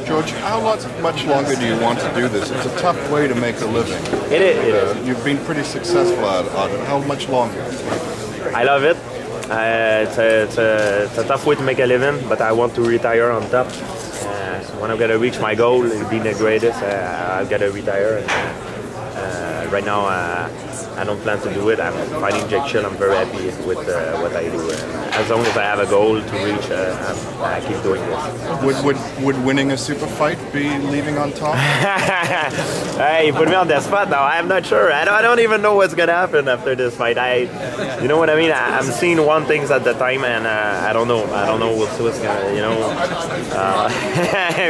George, much longer do you want to do this? It's a tough way to make a living. It is. You've been pretty successful at it. How much longer? I love it. It's a tough way to make a living, but I want to retire on top. When I'm gonna reach my goal in being the greatest, I've gotta retire. Right now, I don't plan to do it. I'm fighting Jake Shield. I'm very happy with what I do. As long as I have a goal to reach, I keep doing this. Would winning a super fight be leaving on top? Hey, you put me on the spot now. I'm not sure. I don't even know what's gonna happen after this fight. You know what I mean? I'm seeing one things at the time, and I don't know. We'll see what's gonna,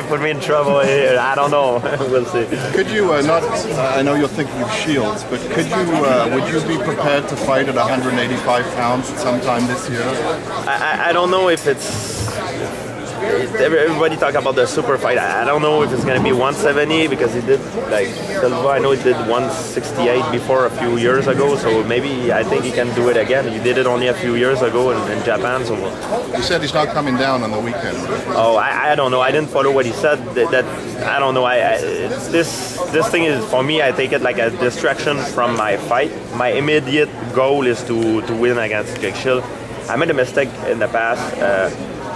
put me in trouble here. I don't know. We'll see. Could you I know you're thinking of Shields, but would you be prepared to fight at 185 pounds sometime this year? I don't know if it's... Everybody talk about the super fight. I don't know if it's going to be 170 because he did, like, Silva, I know he did 168 before a few years ago, so maybe I think he can do it again. He did it only a few years ago in Japan. So you said he's not coming down on the weekend. Oh, I don't know. I didn't follow what he said. That I don't know. This thing is, for me, I take it like a distraction from my fight. My immediate goal is to win against Jake Shield. I made a mistake in the past.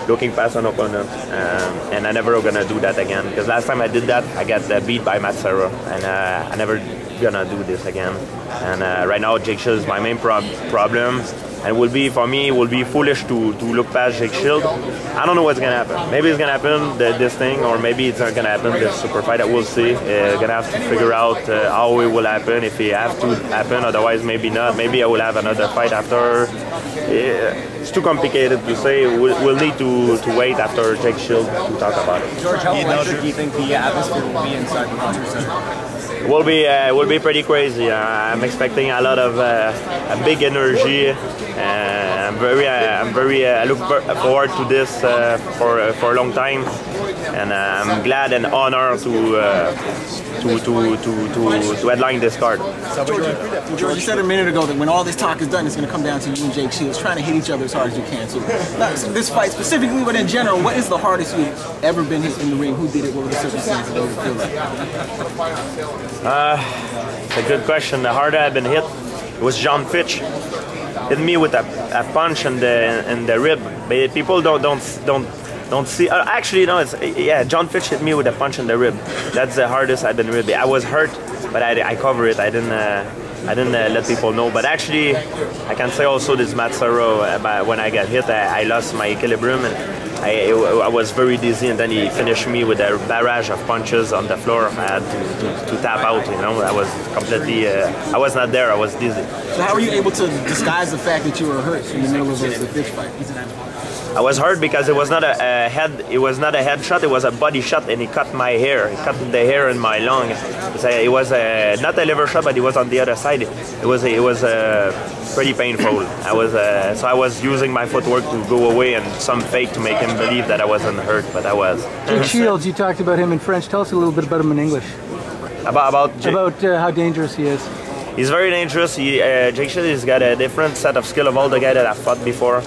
Looking past an opponent, and I never gonna do that again. Because last time I did that, I got beat by Matt Serra, and I never gonna do this again. And right now, Jake Shield is my main problem, and for me, it will be foolish to look past Jake Shield. I don't know what's gonna happen. Maybe it's gonna happen this thing, or maybe it's not gonna happen this super fight. We'll see. Gonna have to figure out how it will happen. If it have to happen, otherwise maybe not. Maybe I will have another fight after. It's too complicated to say. We'll need to wait after Jake Shield to talk about it. George, how electric do you think the atmosphere will be inside the Puncher Center? Will be pretty crazy. I'm expecting a lot of a big energy. I look forward to this for a long time, and I'm glad and honored to headline this card. George, you said a minute ago that when all this talk is done, it's going to come down to you and Jake Shields trying to hit each other as hard as you can. So, not this fight specifically, but in general, what is the hardest you've ever been hit in the ring? Who did it? What were the circumstances? What did it feel like? It's a good question. The harder I've been hit was John Fitch. Hit me with a punch in the rib. But people don't see. Actually, no. John Fitch hit me with a punch in the rib. That's the hardest I've been hit. I was hurt, but I covered it. I didn't let people know. But actually, I can say also this Matt Serra. When I got hit, I lost my equilibrium and I was very dizzy. And then he finished me with a barrage of punches on the floor. I had to tap out. I was completely. I was not there. I was dizzy. So how were you able to disguise the fact that you were hurt in the middle of the Fitch fight? I was hurt because it was not a head. It was not a head shot. It was a body shot, and he cut my hair. He cut the hair in my lung. It was not a liver shot, but it was on the other side. It was pretty painful. So I was using my footwork to go away and some fake to make him believe that I wasn't hurt, but I was. Jake Shields, you talked about him in French. Tell us a little bit about him in English. About how dangerous he is. He's very dangerous. Jake Shields has got a different set of skill of all the guys that I've fought before.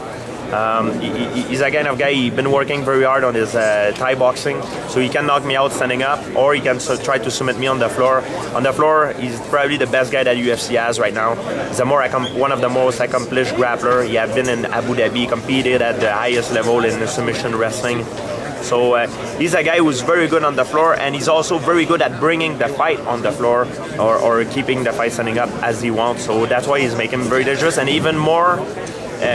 He's a kind of guy, he's been working very hard on his Thai boxing, so he can knock me out standing up, or he can try to submit me on the floor. On the floor, he's probably the best guy that UFC has right now. He's one of the most accomplished grappler. He has been in Abu Dhabi, competed at the highest level in submission wrestling. So he's a guy who's very good on the floor, and he's also very good at bringing the fight on the floor or keeping the fight standing up as he wants. So that's why he's making him very dangerous, and even more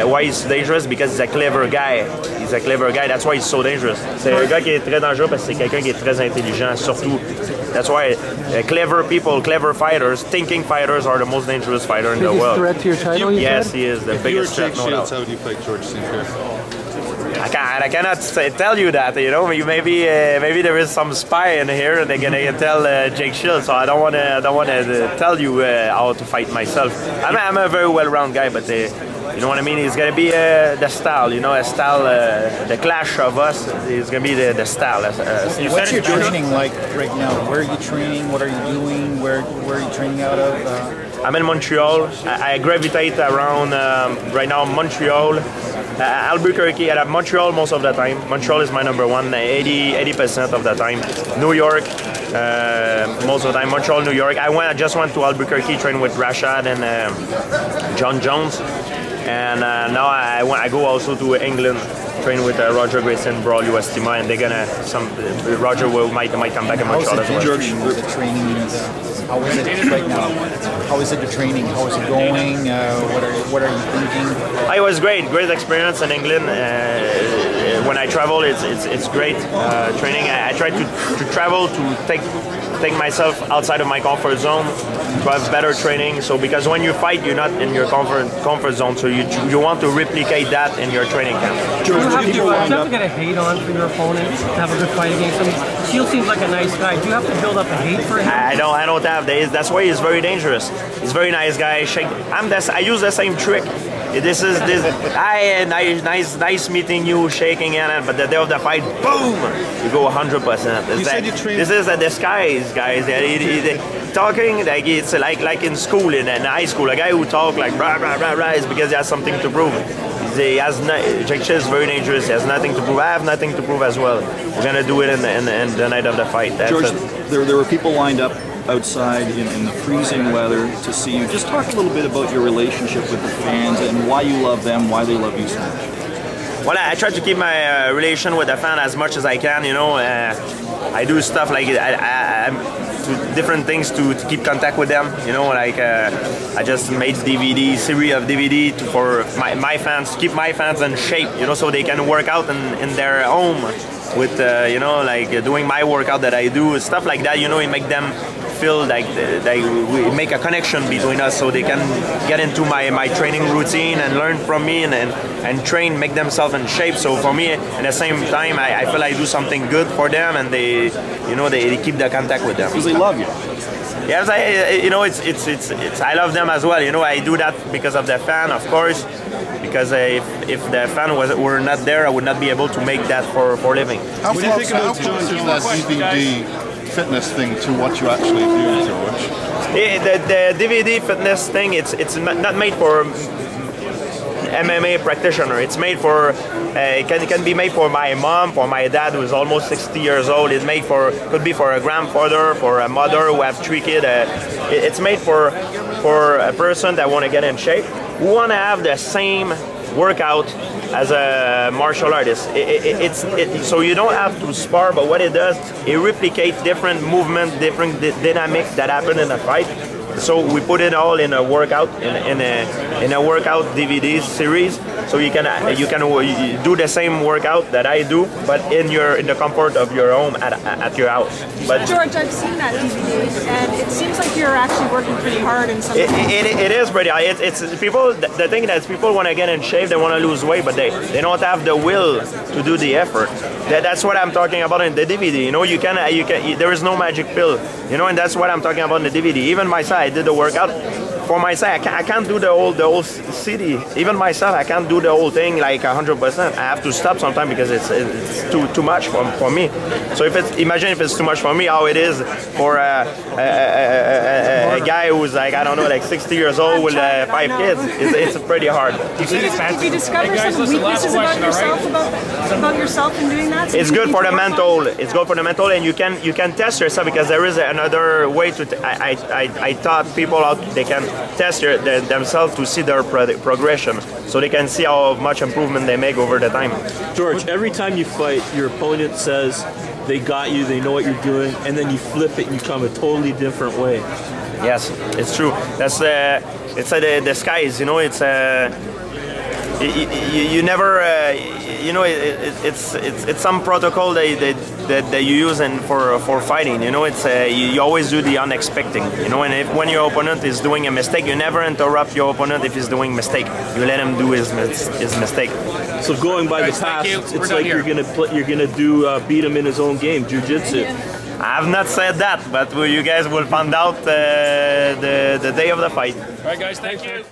why he's dangerous, because he's a clever guy. He's a clever guy. That's why he's so dangerous. C'est un gars qui est très dangereux parce que c'est quelqu'un qui est très intelligent, surtout. That's why clever people, clever fighters, thinking fighters are the most dangerous fighter in the world. Biggest threat to your title, yes, he is the biggest threat. No doubt. How would you fight George St. Pierre? I cannot tell you that. Maybe there is some spy in here, and they're gonna tell Jake Shields. So I don't want to tell you how to fight myself. I'm a very well-rounded guy, but you know what I mean. It's gonna be the style. A style. The clash of us is gonna be the style. What's your training like right now? Where are you training? What are you doing? Where are you training out of? I'm in Montreal. I gravitate around right now Montreal, Albuquerque. I have Montreal most of the time. Montreal is my number one, 80% of the time. New York, most of the time. Montreal, New York. I just went to Albuquerque, train with Rashad and John Jones, and now I go also to England, train with Roger Grayson, Brawl, USTMA, and they're gonna Roger might come back in Montreal as well. George, the training how is it right now? How is it the training? How is it going? What are you thinking? It was great experience in England. When I travel, it's great training. I try to travel to take myself outside of my comfort zone, to have better training. So because when you fight, you're not in your comfort zone, so you want to replicate that in your training camp. Do you have to get a hate on for your opponent to have a good fight against him? Shield seems like a nice guy. Do you have to build up a hate for him? I don't have that. That's why he's very dangerous. He's a very nice guy. I use the same trick. Nice meeting you, shaking hand, but the day of the fight, boom, you go 100%. This is a disguise, guys. Talking like it's like in school, in high school, a guy who talk like rah rah rah rah is because he has something to prove. Jake is very dangerous. He has nothing to prove. I have nothing to prove as well. We're gonna do it in the night of the fight. George, there were people lined up outside in the freezing weather to see you. Just talk a little bit about your relationship with the fans and why you love them, why they love you so much. Well, I try to keep my relation with the fan as much as I can. You know, I do stuff like different things to keep contact with them. You know, like I just made series of DVD for my fans, to keep my fans in shape. You know, so they can work out in their home with you know, like doing my workout that I do, stuff like that. You know, it make them feel like we make a connection between us, so they can get into my training routine and learn from me and train, make themselves in shape. So for me, at the same time, I feel I do something good for them, and they keep the contact with them. Because they love you. Yes, I love them as well. You know, I do that because of the fan, of course. Because if the fan were not there, I would not be able to make that for living. How close is that DVD fitness thing to what you actually do, George? The DVD fitness thing, it's not made for MMA practitioner. It's made for it can be made for my mom, for my dad who is almost 60 years old. It's made could be for a grandfather, for a mother who have 3 kids. It's made for a person that want to get in shape, who want to have the same workout as a martial artist. So you don't have to spar, but what it does, it replicates different movement, different dynamics that happen in a fight. So we put it all in a workout, in a workout DVD series. So you can do the same workout that I do, but in the comfort of your home at your house. But George, I've seen that DVD, and it seems like you're actually working pretty hard in some. It is pretty hard. It's people. The thing is, people want to get in shape, they want to lose weight, but they don't have the will to do the effort. That's what I'm talking about in the DVD. You know, you can. There is no magic pill. You know, and that's what I'm talking about in the DVD. Even myself, I did the workout. For myself, I can't do the whole CD. Even myself, I can't do the whole thing like 100%. I have to stop sometime because it's too much for me. So imagine if it's too much for me, how it is for a guy who's like, I don't know, like 60 years old with 5 kids. It's pretty hard. Did you discover some weaknesses about yourself in doing that? It's good for the mental. It's good for the mental, and you can test yourself, because there is another way to. I taught people how they can test themselves to see their progression, so they can see how much improvement they make over the time. George, every time you fight, your opponent says they got you, they know what you're doing, and then you flip it and you come a totally different way. Yes, it's true. That's it's the disguise. You know, it's you never. You know, it's some protocol that you use for fighting. You know, it's you always do the unexpected. You know, and when your opponent is doing a mistake, you never interrupt your opponent if he's doing a mistake. You let him do his mistake. So going by the past, it's like you're gonna beat him in his own game, jiu-jitsu. I have not said that, but you guys will find out the day of the fight. All right, guys, thank you.